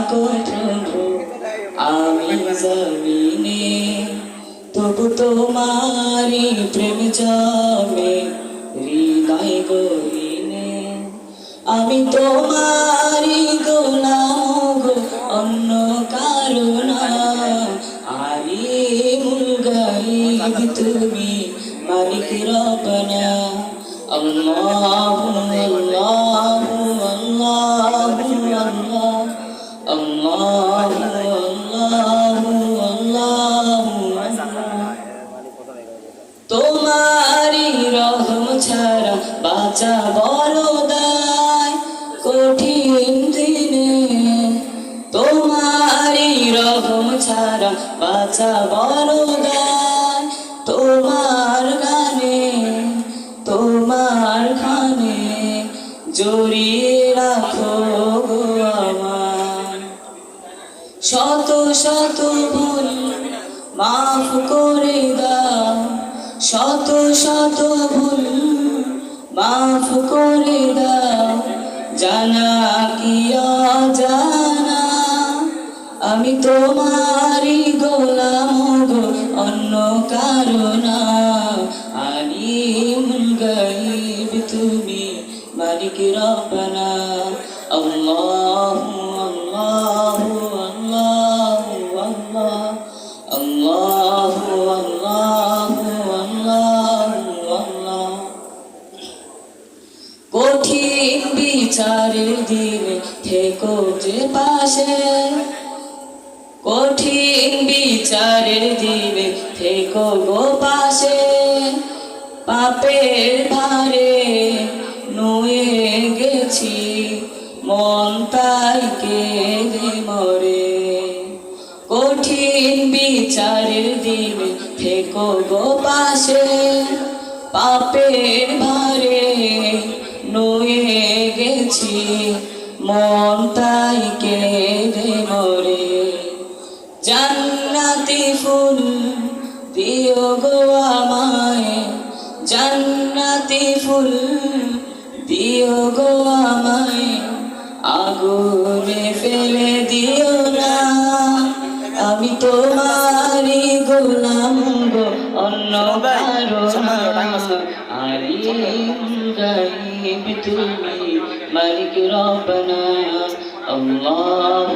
থাকো প্রভু আমি জমিনে, তবু তোমারি প্রেম জমে হৃদয় গহীনে। আমি তোমারি গোলাম গো, অন্য কারো না। আলিমুল গায়ব তুমি, মালিক রব্বানা। আল্লাহু আল্লাহু আল্লাহু আল্লাহ, আল্লাহু আল্লাহু আল্লাহু আল্লাহ। তোমারি রহম ছাড়া বাঁচা বড় দায় কঠিন দিনে। তোমারি রহম ছাড়া বাঁচা বড় দায়, তোমার গানে তোমার খানে জড়িয়ে রাখো গো আমার। শত শত ভুল মাফ করে দাও, শত শত ভুল মাফ করে দাও, জানা কি অজানা। আমি তোমারি গোলাম গো, অন্য কারো না। আলিমুল গায়ব তুমি, মালিক রব্বানা। আল্লাহু আল্লাহু আল্লাহু আল্লাহ, আল্লাহু আল্লাহু আল্লাহু আল্লাহ। কঠিন বিচারের দিনে থেকো যে পাশে, কঠিন বিচারের দিনে থেকো গো পাশে। পাপের ভারে নুয়ে গেছি, মন তাই কেঁদে মরে। কঠিন বিচারের দিনে থেকো গো পাশে, পাপের ভারে নুয়ে গেছি, মন তাই কেঁদে মরে। জান্নাতি ফুল দিও গো আমায়, জান্নাতি ফুল দিও গো আমায়, আগুনে ফেলে দিও না। আমি তোমারি গোলাম গো, অন্য কারো না। আলিমুল গায়ব তুমি, মালিক রব্বানা। আল্লাহু